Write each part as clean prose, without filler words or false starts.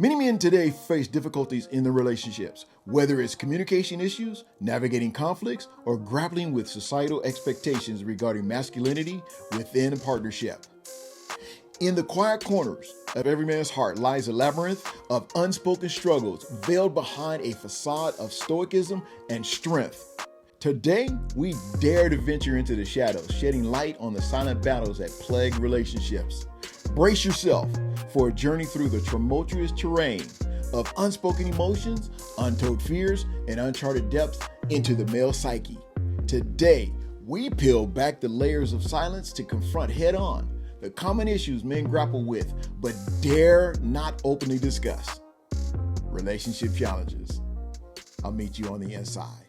Many men today face difficulties in their relationships, whether it's communication issues, navigating conflicts, or grappling with societal expectations regarding masculinity within a partnership. In the quiet corners of every man's heart lies a labyrinth of unspoken struggles veiled behind a facade of stoicism and strength. Today, we dare to venture into the shadows, shedding light on the silent battles that plague relationships. Brace yourself for a journey through the tumultuous terrain of unspoken emotions, untold fears, and uncharted depths into the male psyche. Today, we peel back the layers of silence to confront head-on the common issues men grapple with but dare not openly discuss. Relationship challenges. I'll meet you on the inside.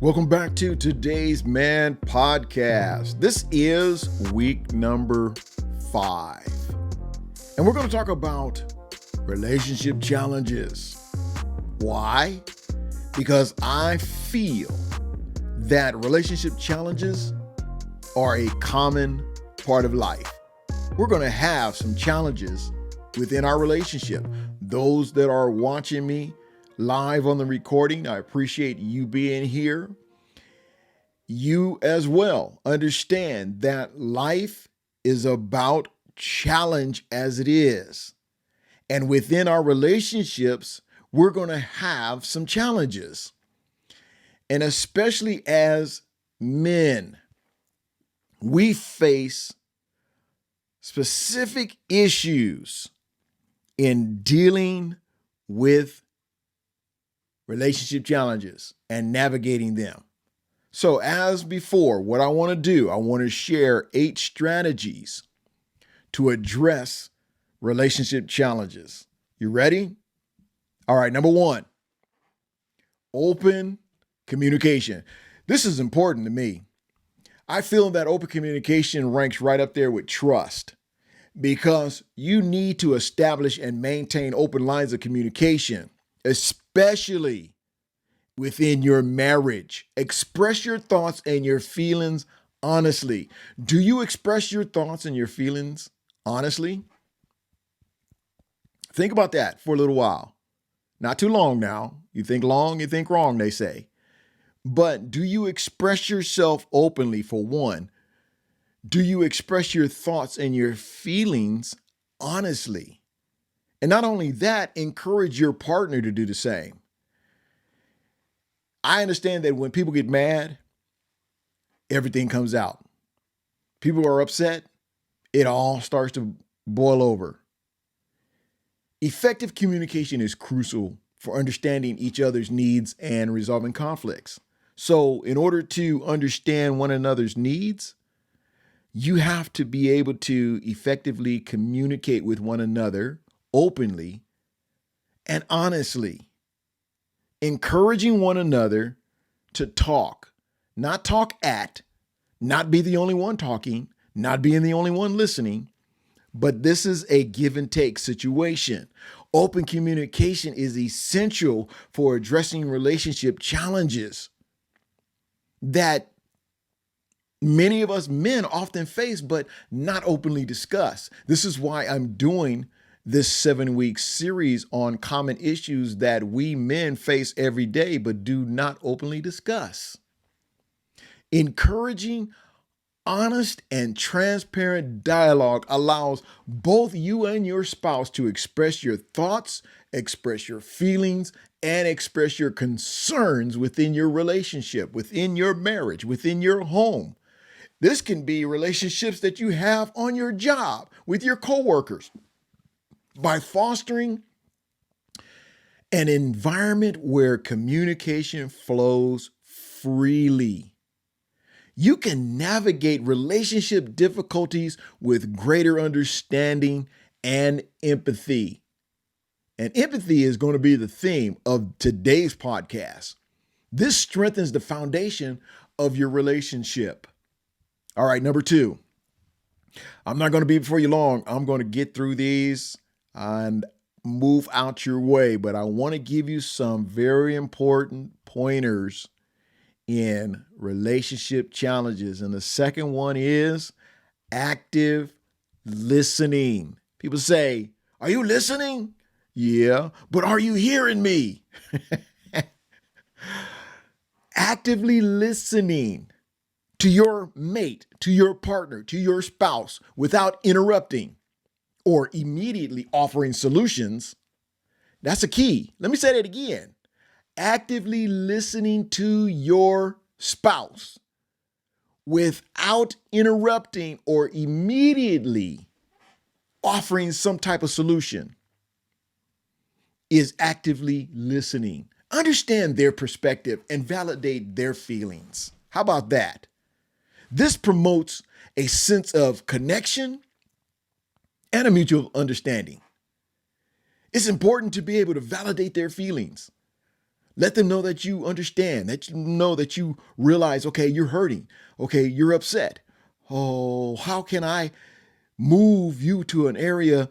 Welcome back to today's Man Podcast. This is week number 5. And we're going to talk about relationship challenges. Why? Because I feel that relationship challenges are a common part of life. We're going to have some challenges within our relationship. Those that are watching me live on the recording, I appreciate you being here. You as well understand that life is about challenge as it is. And within our relationships, we're going to have some challenges. And especially as men, we face specific issues in dealing with relationship challenges and navigating them. So as before, what I want to do, I want to share 8 strategies to address relationship challenges. You ready? All right, number 1, open communication. This is important to me. I feel that open communication ranks right up there with trust because you need to establish and maintain open lines of communication, especially within your marriage. Express your thoughts and your feelings honestly. Do you express your thoughts and your feelings honestly? Think about that for a little while. Not too long now. You think long, you think wrong, they say. But do you express yourself openly, for one? Do you express your thoughts and your feelings honestly? And not only that, encourage your partner to do the same. I understand that when people get mad, everything comes out. People are upset, it all starts to boil over. Effective communication is crucial for understanding each other's needs and resolving conflicts. So in order to understand one another's needs, you have to be able to effectively communicate with one another openly and honestly, encouraging one another to talk, not talk at, not be the only one talking, not being the only one listening, but this is a give and take situation. Open communication is essential for addressing relationship challenges that many of us men often face, but not openly discuss. This is why I'm doing this 7-week series on common issues that we men face every day, but do not openly discuss. Encouraging honest and transparent dialogue allows both you and your spouse to express your thoughts, express your feelings, and express your concerns within your relationship, within your marriage, within your home. This can be relationships that you have on your job with your coworkers. By fostering an environment where communication flows freely, you can navigate relationship difficulties with greater understanding and empathy. And empathy is going to be the theme of today's podcast. This strengthens the foundation of your relationship. All right, number 2. I'm not going to be before you long. I'm going to get through these and move out your way, but I want to give you some very important pointers in relationship challenges. And the second one is active listening. People say, "Are you listening?" Yeah, but are you hearing me? Actively listening to your mate, to your partner, to your spouse without interrupting or immediately offering solutions. That's a key. Let me say that again. Actively listening to your spouse without interrupting or immediately offering some type of solution is actively listening. Understand their perspective and validate their feelings. How about that? This promotes a sense of connection and a mutual understanding. It's important to be able to validate their feelings. Let them know that you understand, that you know that you realize, okay, you're hurting. Okay, you're upset. Oh, how can I move you to an area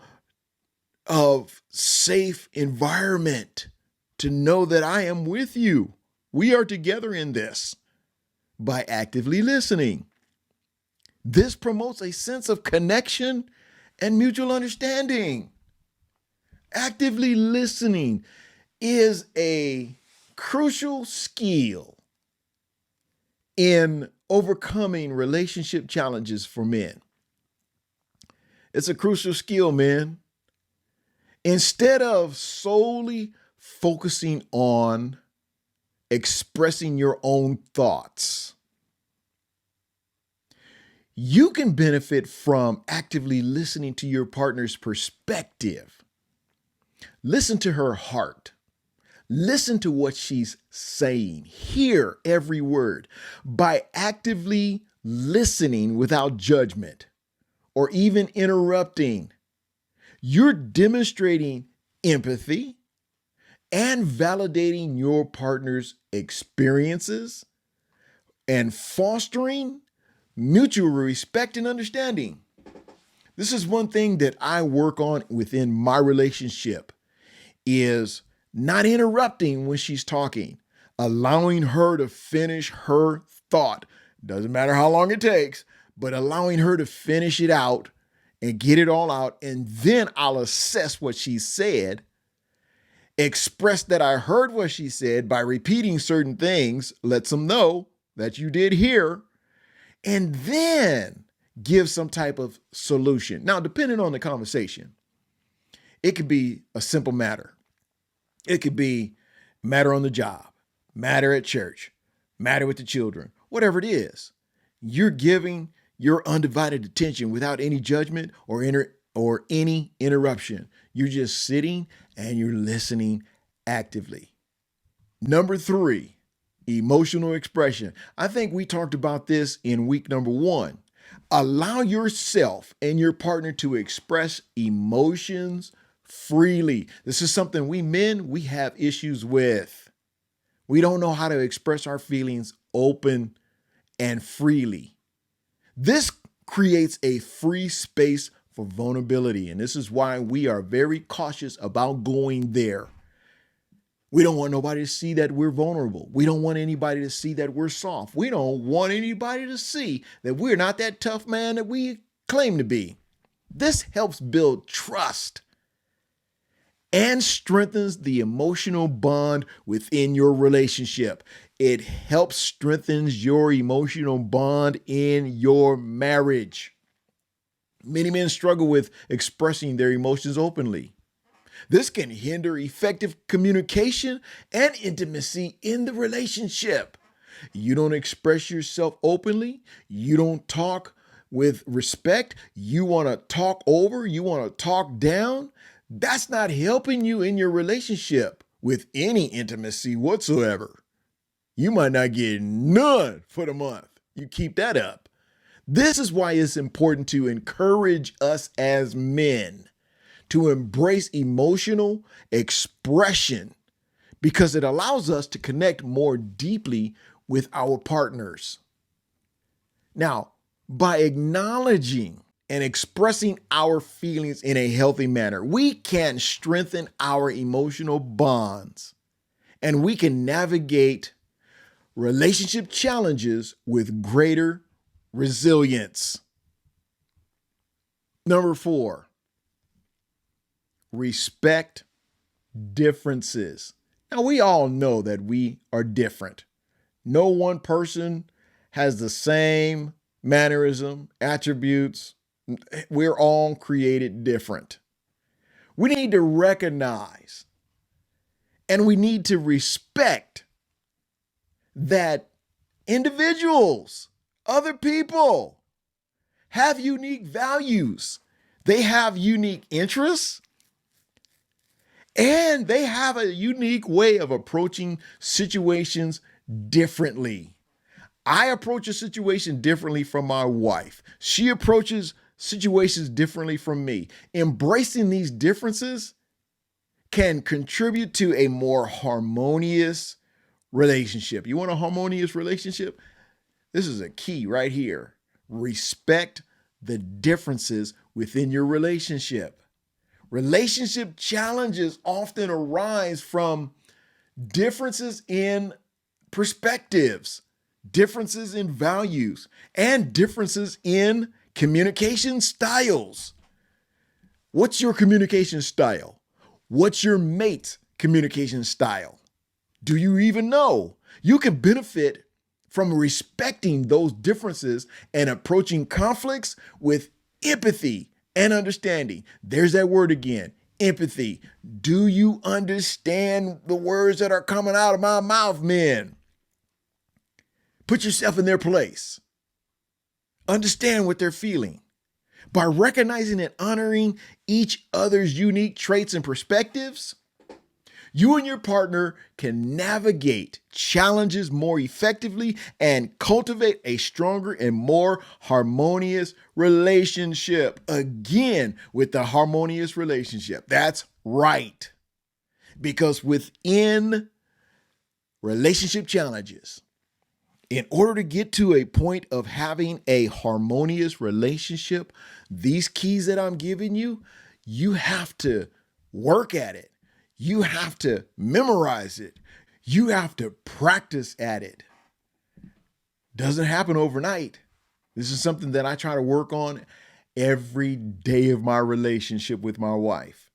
of safe environment to know that I am with you? We are together in this by actively listening. This promotes a sense of connection and mutual understanding. Actively listening is a crucial skill in overcoming relationship challenges for men. It's a crucial skill, man. Instead of solely focusing on expressing your own thoughts, you can benefit from actively listening to your partner's perspective. Listen to her heart. Listen to what she's saying. Hear every word. By actively listening without judgment or even interrupting, you're demonstrating empathy and validating your partner's experiences and fostering mutual respect and understanding. This is one thing that I work on within my relationship is not interrupting when she's talking, allowing her to finish her thought. Doesn't matter how long it takes, but allowing her to finish it out and get it all out. And then I'll assess what she said, express that I heard what she said by repeating certain things, lets them know that you did hear, and then give some type of solution. Now, depending on the conversation, it could be a simple matter. It could be matter on the job, matter at church, matter with the children, whatever it is. You're giving your undivided attention without any judgment or any interruption. You're just sitting and you're listening actively. Number 3, emotional expression. I think we talked about this in week number 1. Allow yourself and your partner to express emotions freely. This is something we men, we have issues with. We don't know how to express our feelings open and freely. This creates a free space for vulnerability, and this is why we are very cautious about going there. We don't want nobody to see that we're vulnerable. We don't want anybody to see that we're soft. We don't want anybody to see that we're not that tough man that we claim to be. This helps build trust and strengthens the emotional bond within your relationship. It helps strengthens your emotional bond in your marriage. Many men struggle with expressing their emotions openly. This can hinder effective communication and intimacy in the relationship. You don't express yourself openly. You don't talk with respect. You want to talk over. You want to talk down. That's not helping you in your relationship with any intimacy whatsoever. You might not get none for the month. You keep that up. This is why it's important to encourage us as men to embrace emotional expression because it allows us to connect more deeply with our partners. Now, by acknowledging and expressing our feelings in a healthy manner, we can strengthen our emotional bonds and we can navigate relationship challenges with greater resilience. Number 4, respect differences. Now, we all know that we are different. No one person has the same mannerism, attributes. We're all created different. We need to recognize and we need to respect that individuals, other people, have unique values. They have unique interests. And they have a unique way of approaching situations differently. I approach a situation differently from my wife. She approaches situations differently from me. Embracing these differences can contribute to a more harmonious relationship. You want a harmonious relationship? This is a key right here. Respect the differences within your relationship. Relationship challenges often arise from differences in perspectives, differences in values, and differences in communication styles. What's your communication style? What's your mate's communication style? Do you even know? You can benefit from respecting those differences and approaching conflicts with empathy and understanding. There's that word again, empathy. Do you understand the words that are coming out of my mouth, men? Put yourself in their place. Understand what they're feeling. By recognizing and honoring each other's unique traits and perspectives, you and your partner can navigate challenges more effectively and cultivate a stronger and more harmonious relationship. Again, with the harmonious relationship. That's right. Because within relationship challenges, in order to get to a point of having a harmonious relationship, these keys that I'm giving you, you have to work at it. You have to memorize it. You have to practice at it. Doesn't happen overnight. This is something that I try to work on every day of my relationship with my wife.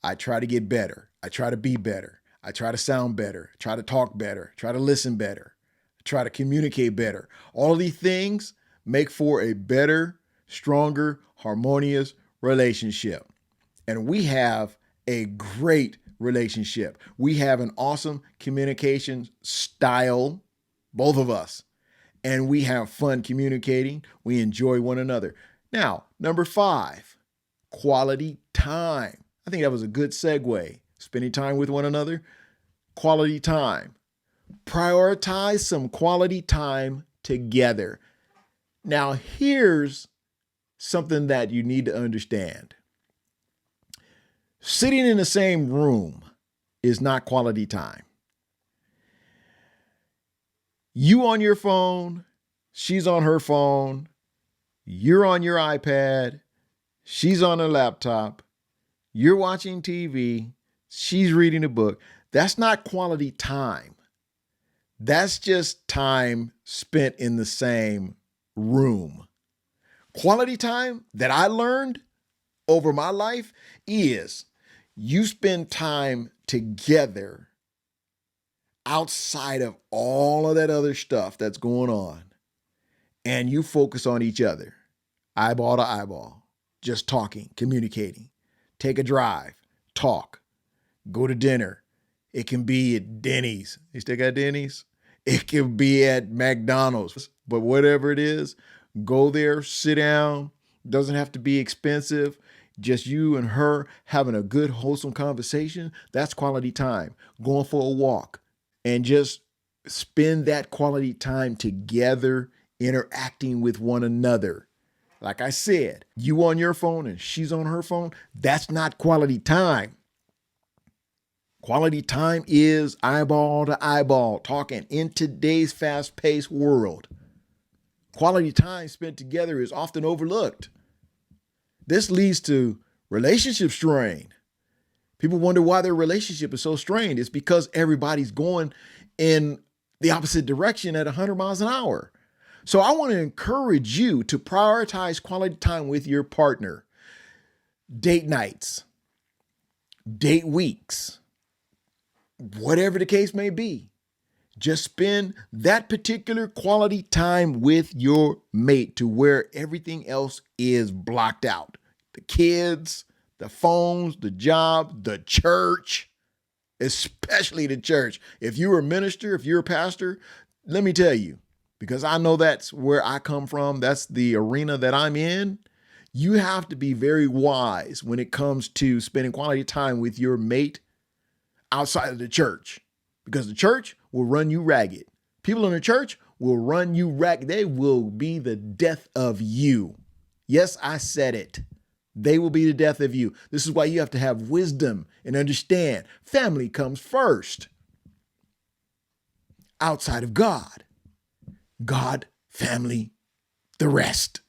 I try to get better. I try to be better. I try to sound better. I try to talk better. I try to listen better. I try to communicate better. All of these things make for a better, stronger, harmonious relationship. And we have a great relationship. We have an awesome communication style, both of us, and we have fun communicating. We enjoy one another. Now, number 5, quality time. I think that was a good segue. Spending time with one another, quality time. Prioritize some quality time together. Now, here's something that you need to understand. Sitting in the same room is not quality time. You on your phone, she's on her phone, you're on your iPad, she's on her laptop, you're watching TV, she's reading a book. That's not quality time. That's just time spent in the same room. Quality time that I learned over my life is you spend time together outside of all of that other stuff that's going on, and you focus on each other, eyeball to eyeball, just talking, communicating. Take a drive, talk, go to dinner. It can be at Denny's. You still got Denny's? It can be at McDonald's, but whatever it is, go there, sit down. Doesn't have to be expensive. Just you and her having a good, wholesome conversation. That's quality time. Going for a walk and just spend that quality time together, interacting with one another. Like I said, you on your phone and she's on her phone. That's not quality time. Quality time is eyeball to eyeball talking in today's fast-paced world. Quality time spent together is often overlooked. This leads to relationship strain. People wonder why their relationship is so strained. It's because everybody's going in the opposite direction at 100 miles an hour. So I want to encourage you to prioritize quality time with your partner. Date nights, date weeks, whatever the case may be. Just spend that particular quality time with your mate to where everything else is blocked out. The kids, the phones, the job, the church, especially the church. If you're a minister, if you're a pastor, let me tell you, because I know that's where I come from, that's the arena that I'm in. You have to be very wise when it comes to spending quality time with your mate outside of the church, because the church will run you ragged. People in the church will run you ragged. They will be the death of you. Yes, I said it. They will be the death of you. This is why you have to have wisdom and understand family comes first. Outside of God, God, family, the rest.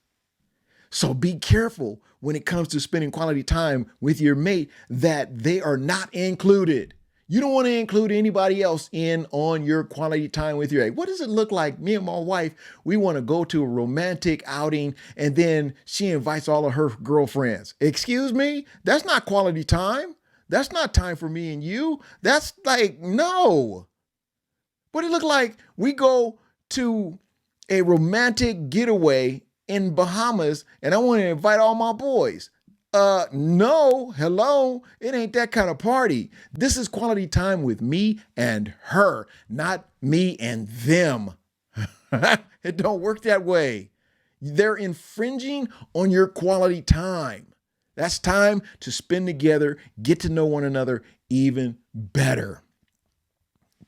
So be careful when it comes to spending quality time with your mate that they are not included. You don't want to include anybody else in on your quality time with your mate. What does it look like? Me and my wife, we want to go to a romantic outing and then she invites all of her girlfriends. Excuse me? That's not quality time. That's not time for me and you. That's like, no. What does it look like? We go to a romantic getaway in Bahamas and I want to invite all my boys. No, hello, it ain't that kind of party. This is quality time with me and her, not me and them. It don't work that way. They're infringing on your quality time. That's time to spend together, get to know one another even better.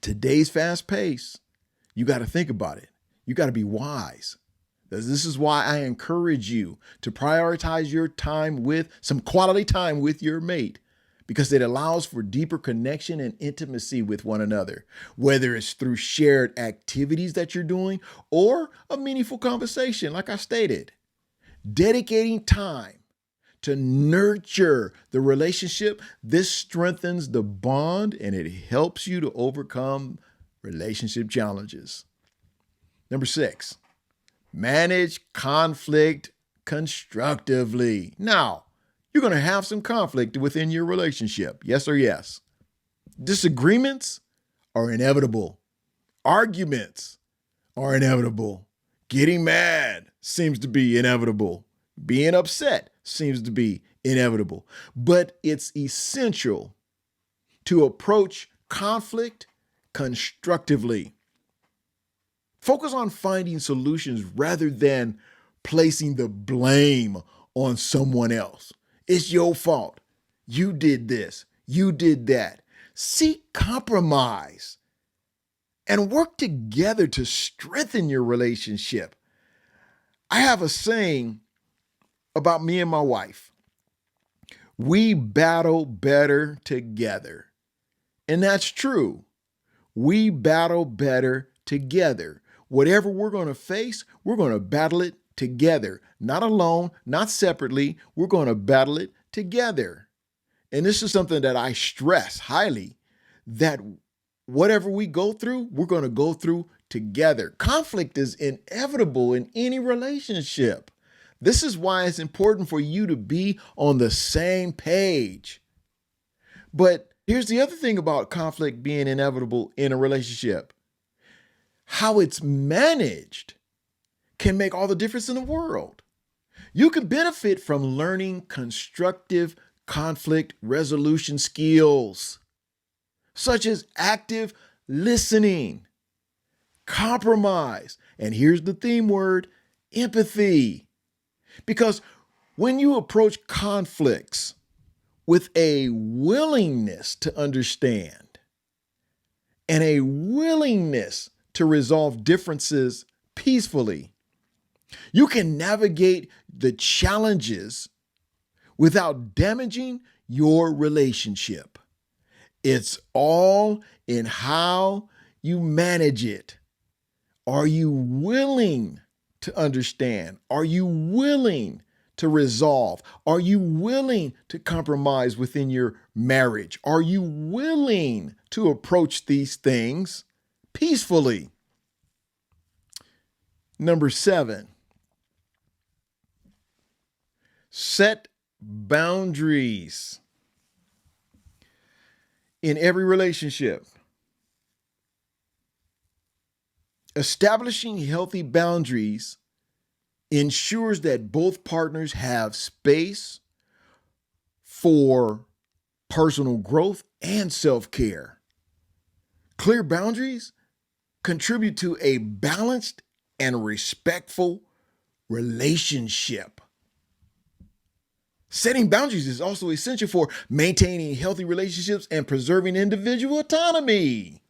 Today's fast pace, you got to think about it. You got to be wise. This is why I encourage you to prioritize your time with some quality time with your mate, because it allows for deeper connection and intimacy with one another, whether it's through shared activities that you're doing or a meaningful conversation, like I stated. Dedicating time to nurture the relationship, this strengthens the bond and it helps you to overcome relationship challenges. Number 6. Manage conflict constructively. Now, you're going to have some conflict within your relationship. Yes or yes? Disagreements are inevitable. Arguments are inevitable. Getting mad seems to be inevitable. Being upset seems to be inevitable. But it's essential to approach conflict constructively. Focus on finding solutions rather than placing the blame on someone else. It's your fault. You did this. You did that. Seek compromise and work together to strengthen your relationship. I have a saying about me and my wife. We battle better together. And that's true. We battle better together. Whatever we're going to face, we're going to battle it together. Not alone, not separately. We're going to battle it together. And this is something that I stress highly, that whatever we go through, we're going to go through together. Conflict is inevitable in any relationship. This is why it's important for you to be on the same page. But here's the other thing about conflict being inevitable in a relationship. How it's managed can make all the difference in the world. You can benefit from learning constructive conflict resolution skills, such as active listening, compromise, and here's the theme word, empathy. Because when you approach conflicts with a willingness to understand and a willingness to resolve differences peacefully, you can navigate the challenges without damaging your relationship. It's all in how you manage it. Are you willing to understand? Are you willing to resolve? Are you willing to compromise within your marriage? Are you willing to approach these things peacefully? Number 7, set boundaries. In every relationship, establishing healthy boundaries ensures that both partners have space for personal growth and self-care. Clear boundaries contribute to a balanced and respectful relationship. Setting boundaries is also essential for maintaining healthy relationships and preserving individual autonomy.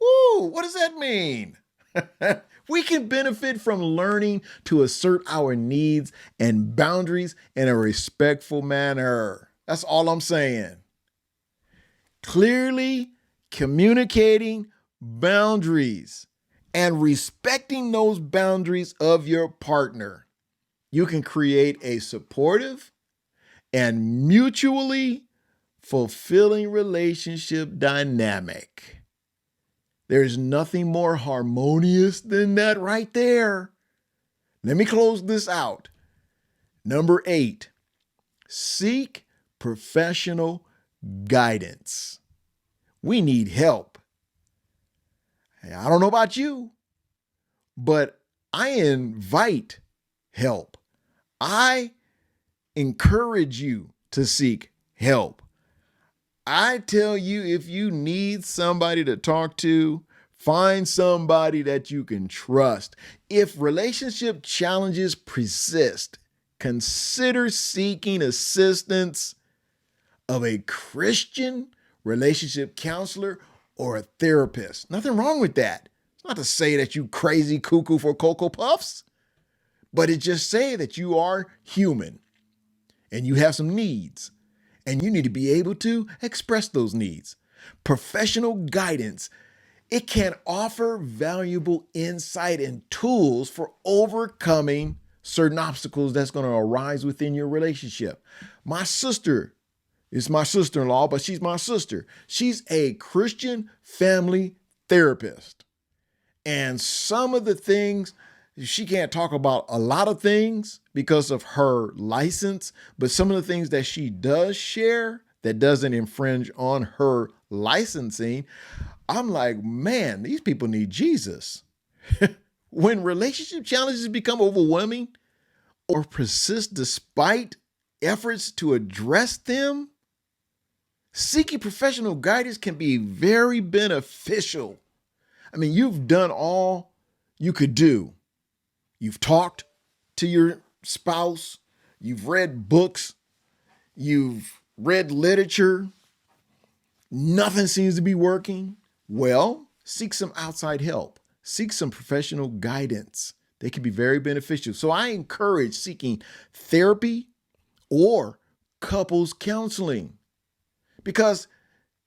Woo, what does that mean? We can benefit from learning to assert our needs and boundaries in a respectful manner. That's all I'm saying. Clearly communicating boundaries and respecting those boundaries of your partner, you can create a supportive and mutually fulfilling relationship dynamic. There's nothing more harmonious than that right there. Let me close this out. Number 8, seek professional guidance. We need help. I don't know about you, but I invite help. I encourage you to seek help. I tell you, if you need somebody to talk to, find somebody that you can trust. If relationship challenges persist, consider seeking assistance of a Christian relationship counselor or a therapist. Nothing wrong with that. It's not to say that you crazy cuckoo for Cocoa Puffs, but it just say that you are human and you have some needs and you need to be able to express those needs. Professional guidance, it can offer valuable insight and tools for overcoming certain obstacles that's going to arise within your relationship. My sister is my sister-in-law, but she's my sister. She's a Christian family therapist. And some of the things, she can't talk about a lot of things because of her license, but some of the things that she does share that doesn't infringe on her licensing, I'm like, man, these people need Jesus. When relationship challenges become overwhelming or persist despite efforts to address them, seeking professional guidance can be very beneficial. I mean, you've done all you could do. You've talked to your spouse, you've read books, you've read literature, nothing seems to be working. Well, seek some outside help. Seek some professional guidance. They can be very beneficial. So I encourage seeking therapy or couples counseling because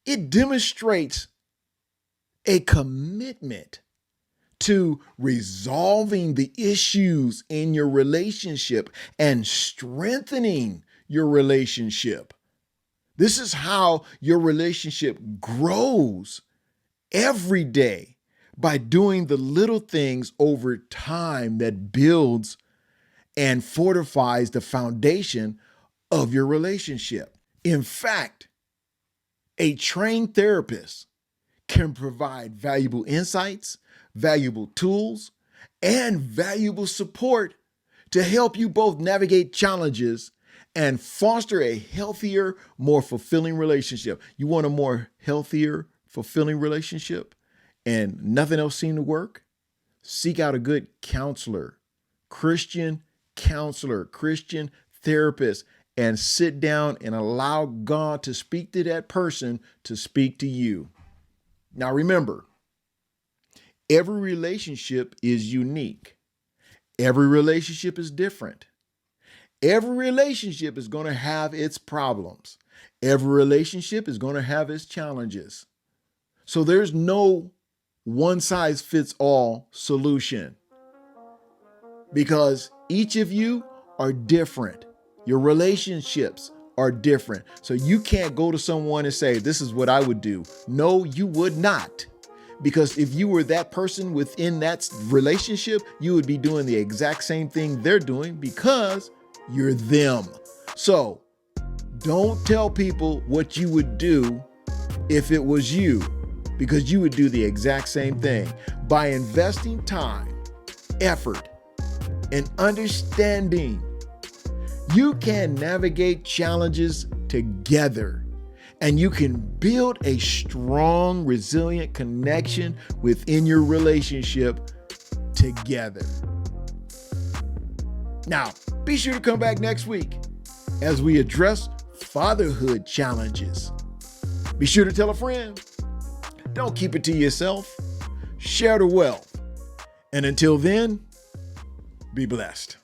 it demonstrates a commitment to resolving the issues in your relationship and strengthening your relationship. This is how your relationship grows every day, by doing the little things over time that builds and fortifies the foundation of your relationship. In fact, a trained therapist can provide valuable insights, valuable tools, and valuable support to help you both navigate challenges and foster a healthier, more fulfilling relationship. You want a more healthier, fulfilling relationship and nothing else seemed to work? Seek out a good counselor, Christian therapist, and sit down and allow God to speak to that person to speak to you. Now remember, every relationship is unique. Every relationship is different. Every relationship is going to have its problems. Every relationship is going to have its challenges. So there's no one size fits all solution because each of you are different. Your relationships are different. So you can't go to someone and say, this is what I would do. No, you would not. Because if you were that person within that relationship, you would be doing the exact same thing they're doing because you're them. So don't tell people what you would do if it was you, because you would do the exact same thing. By investing time, effort, and understanding, you can navigate challenges together, and you can build a strong, resilient connection within your relationship together. Now, be sure to come back next week as we address fatherhood challenges. Be sure to tell a friend. Don't keep it to yourself. Share the wealth. And until then, be blessed.